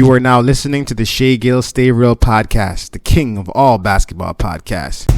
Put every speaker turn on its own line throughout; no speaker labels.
You are now listening to the Shea Gill Stay Real podcast, the king of all basketball podcasts.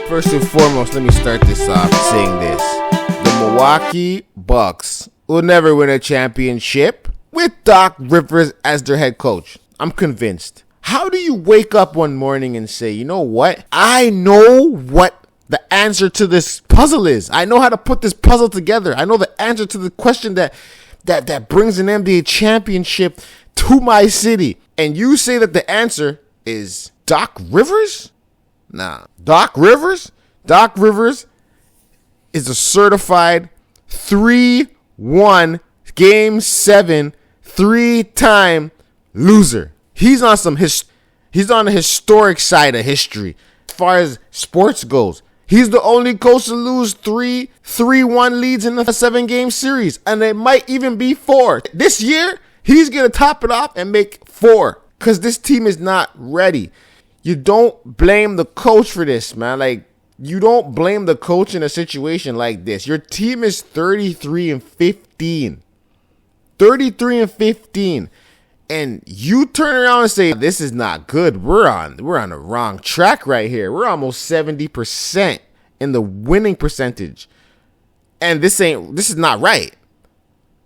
First and foremost, let me start this off saying this. The Milwaukee Bucks will never win a championship with Doc Rivers as their head coach. I'm convinced. How do you wake up one morning and say, you know what? I know what the answer to this puzzle is. I know how to put this puzzle together. I know the answer to the question that brings an NBA championship to my city. And you say that the answer is Doc Rivers? Nah. Doc Rivers? Doc Rivers is a certified 3-1 Game 7 3-time loser. He's on the historic side of history as far as sports goes. He's the only coach to lose 3-1 leads in a 7-game series, and it might even be 4. This year, he's going to top it off and make 4 because this team is not ready. You don't blame the coach for this, man. You don't blame the coach in a situation like this. Your team is 33-15. 33-15. And you turn around and say, this is not good. We're on the wrong track right here. We're almost 70% in the winning percentage. And this is not right.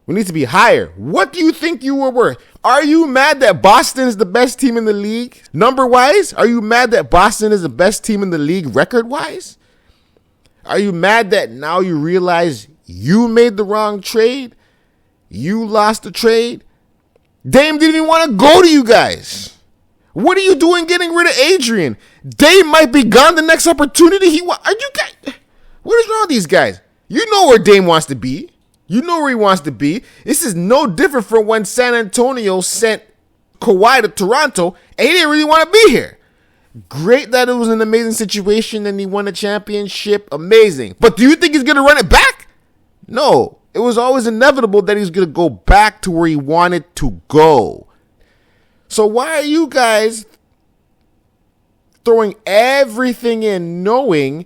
We need to be higher. What do you think you were worth? Are you mad that Boston is the best team in the league number-wise? Are you mad that Boston is the best team in the league record-wise? Are you mad that now you realize you made the wrong trade? You lost the trade? Dame didn't even want to go to you guys. What are you doing getting rid of Adrian? Dame might be gone the next opportunity. What is wrong with these guys? You know where Dame wants to be. You know where he wants to be. This is no different from when San Antonio sent Kawhi to Toronto and he didn't really want to be here. Great that it was an amazing situation and he won a championship. Amazing. But do you think he's going to run it back? No. It was always inevitable that he's going to go back to where he wanted to go. So why are you guys throwing everything in knowing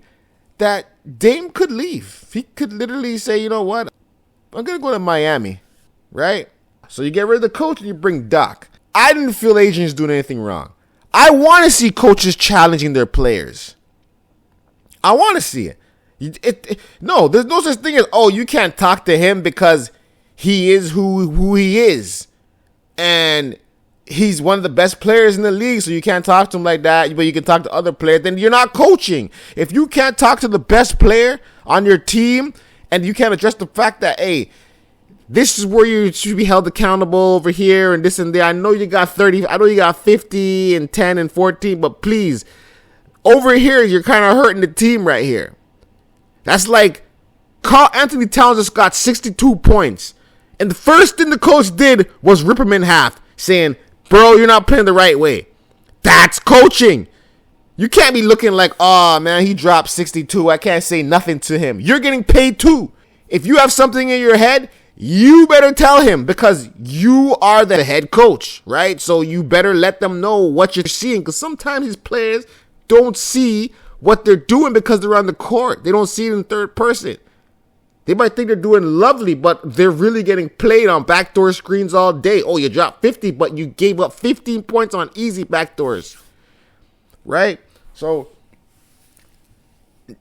that Dame could leave? He could literally say, you know what? I'm going to go to Miami, right? So you get rid of the coach and you bring Doc. I didn't feel Adrian's doing anything wrong. I want to see coaches challenging their players. I want to see it. No, there's no such thing as, you can't talk to him because he is who he is. And he's one of the best players in the league, so you can't talk to him like that, but you can talk to other players. Then you're not coaching. If you can't talk to the best player on your team and you can't address the fact that, hey, this is where you should be held accountable over here and this and there. I know you got 30. I know you got 50 and 10 and 14, but please, over here, you're kind of hurting the team right here. That's like Karl Anthony Towns just got 62 points. And the first thing the coach did was rip him in half, saying, bro, you're not playing the right way. That's coaching. You can't be looking like, oh, man, he dropped 62. I can't say nothing to him. You're getting paid too. If you have something in your head, you better tell him because you are the head coach, right? So you better let them know what you're seeing because sometimes these players don't see what they're doing because they're on the court. They don't see it in third person. They might think they're doing lovely, but they're really getting played on backdoor screens all day. Oh, you dropped 50, but you gave up 15 points on easy backdoors. Right? So,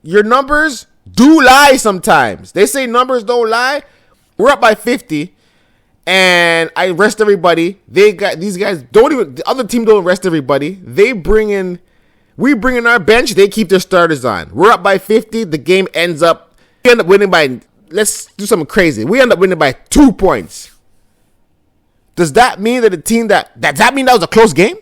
your numbers do lie sometimes. They say numbers don't lie. We're up by 50, and I rest everybody. These guys the other team don't rest everybody. We bring in our bench, they keep their starters on. We're up by 50, the game ends up, we end up winning by, let's do something crazy. We end up winning by 2 points. Does that mean that does that mean that was a close game?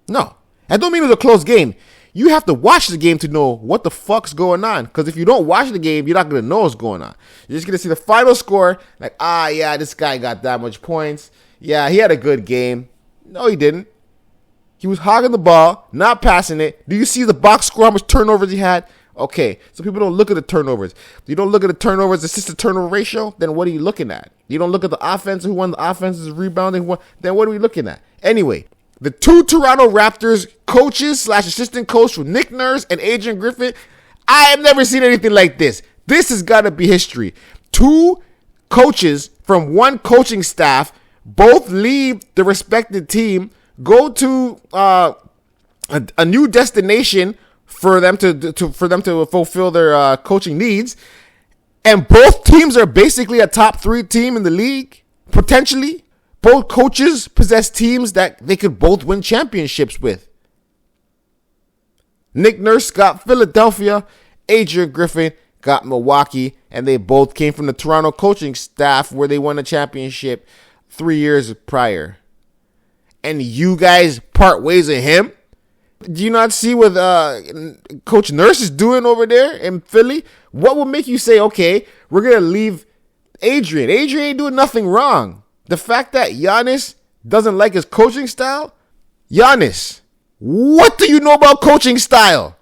No. That don't mean it was a close game. You have to watch the game to know what the fuck's going on. Because if you don't watch the game, you're not going to know what's going on. You're just going to see the final score, like, yeah, this guy got that much points. Yeah, he had a good game. No, he didn't. He was hogging the ball, not passing it. Do you see the box score, how much turnovers he had? Okay, so people don't look at the turnovers. You don't look at the turnovers, assist to turnover ratio, then what are you looking at? You don't look at the offense, who won the offense is rebounding, then what are we looking at? Anyway, the two Toronto Raptors coaches / assistant coach, Nick Nurse and Adrian Griffen, I have never seen anything like this. This has got to be history. Two coaches from one coaching staff both leave the respected team, go to a new destination for them to fulfill their coaching needs, and both teams are basically a top 3 team in the league, potentially. Both coaches possess teams that they could both win championships with. Nick Nurse got Philadelphia, Adrian Griffen got Milwaukee, and they both came from the Toronto coaching staff where they won a championship 3 years prior. And you guys part ways with him? Do you not see what Coach Nurse is doing over there in Philly? What will make you say, okay, we're going to leave Adrian? Adrian ain't doing nothing wrong. The fact that Giannis doesn't like his coaching style? Giannis, what do you know about coaching style?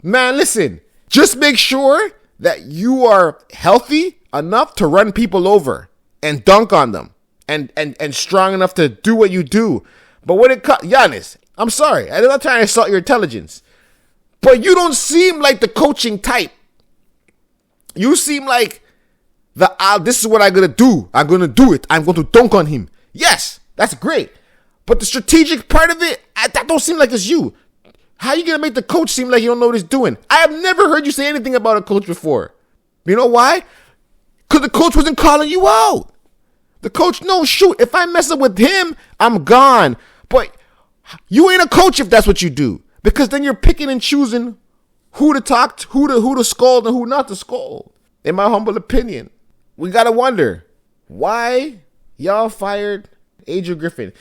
Man, listen, just make sure that you are healthy enough to run people over and dunk on them and strong enough to do what you do. But when it comes, Giannis, I'm sorry, I'm not trying to insult your intelligence, but you don't seem like the coaching type. You seem like this is what I'm going to do. I'm going to do it. I'm going to dunk on him. Yes, that's great. But the strategic part of it, that don't seem like it's you. How are you going to make the coach seem like you don't know what he's doing? I have never heard you say anything about a coach before. You know why? Because the coach wasn't calling you out. The coach knows, shoot, if I mess up with him, I'm gone. But you ain't a coach if that's what you do. Because then you're picking and choosing who to talk to, who to scold and who not to scold. In my humble opinion, we got to wonder why y'all fired Adrian Griffen.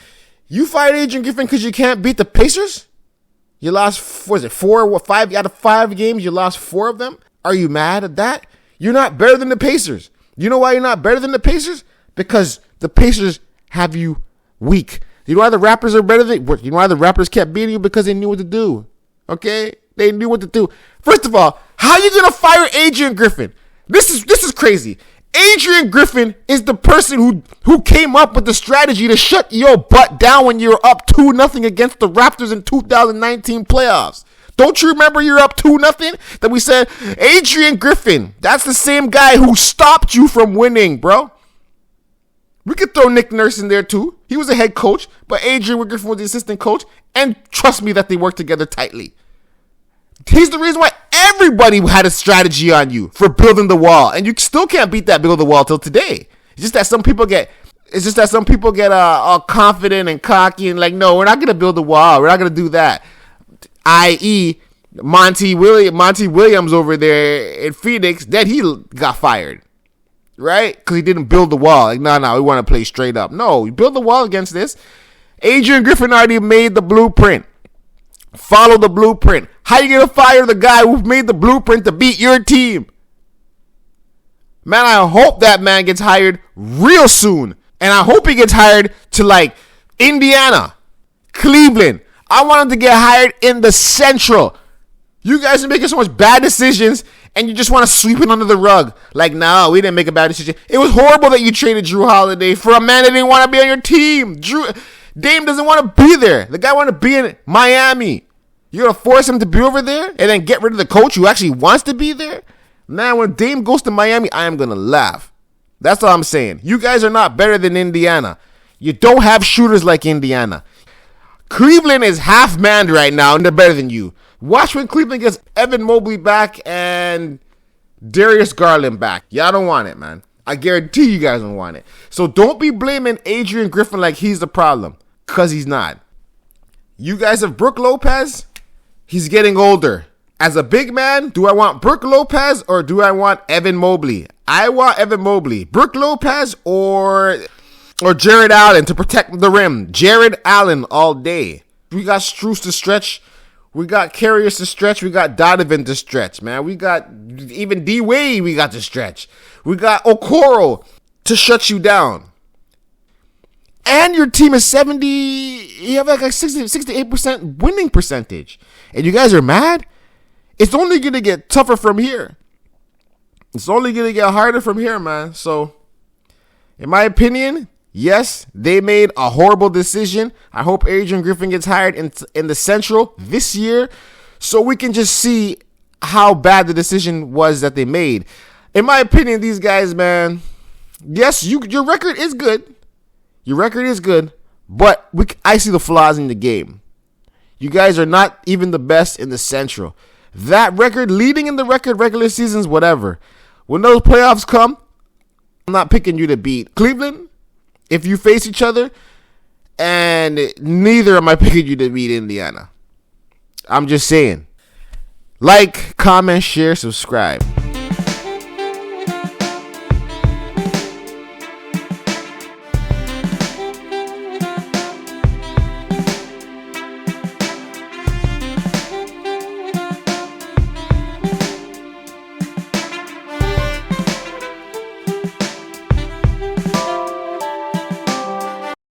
You fired Adrian Griffen because you can't beat the Pacers? You lost, what is it, 5 out of 5 games, you lost 4 of them? Are you mad at that? You're not better than the Pacers. You know why you're not better than the Pacers? Because the Pacers have you weak. You know why the Raptors are better than you? Know why the Raptors kept beating you? Because they knew what to do. Okay? They knew what to do. First of all, how are you going to fire Adrian Griffen? This is crazy. Adrian Griffen is the person who came up with the strategy to shut your butt down when you were up 2-0 against the Raptors in 2019 playoffs. Don't you remember you're up 2-0? That we said, Adrian Griffen, that's the same guy who stopped you from winning, bro. We could throw Nick Nurse in there too. He was a head coach, but Adrian Griffen was the assistant coach. And trust me that they worked together tightly. He's the reason why everybody had a strategy on you for building the wall, and you still can't beat that build the wall till today. It's just that some people get all confident and cocky and like, no, we're not gonna build the wall. We're not gonna do that. I.e., Monty Williams over there in Phoenix, then he got fired, right? Because he didn't build the wall. Like, no, we want to play straight up. No, you build the wall against this. Adrian Griffen already made the blueprint. Follow the blueprint. How you gonna fire the guy who made the blueprint to beat your team? Man, I hope that man gets hired real soon. And I hope he gets hired to like Indiana, Cleveland. I want him to get hired in the Central. You guys are making so much bad decisions and you just want to sweep it under the rug. Like, no, we didn't make a bad decision. It was horrible that you traded Drew Holiday for a man that didn't want to be on your team. Dame doesn't want to be there. The guy want to be in Miami. You're going to force him to be over there and then get rid of the coach who actually wants to be there? Man, when Dame goes to Miami, I am going to laugh. That's all I'm saying. You guys are not better than Indiana. You don't have shooters like Indiana. Cleveland is half-manned right now, and they're better than you. Watch when Cleveland gets Evan Mobley back and Darius Garland back. Y'all don't want it, man. I guarantee you guys don't want it. So don't be blaming Adrian Griffen like he's the problem, because he's not. You guys have Brook Lopez. He's getting older. As a big man, do I want Brook Lopez or do I want Evan Mobley? I want Evan Mobley. Brook Lopez or Jared Allen to protect the rim. Jared Allen all day. We got Strus to stretch. We got Carriers to stretch. We got Donovan to stretch, man. We got even D-Wade we got to stretch. We got Okoro to shut you down. And your team is 70, you have like a 68% winning percentage. And you guys are mad? it's only going to get tougher from here. It's only going to get harder from here, man. So, in my opinion, yes, they made a horrible decision. I hope Adrian Griffen gets hired in the Central this year so we can just see how bad the decision was that they made. In my opinion, these guys, man, yes, your record is good. Your record is good, but I see the flaws in the game. You guys are not even the best in the Central. That record, leading in the record, regular seasons, whatever. When those playoffs come, I'm not picking you to beat Cleveland if you face each other, and neither am I picking you to beat Indiana. I'm just saying. Like, comment, share, subscribe.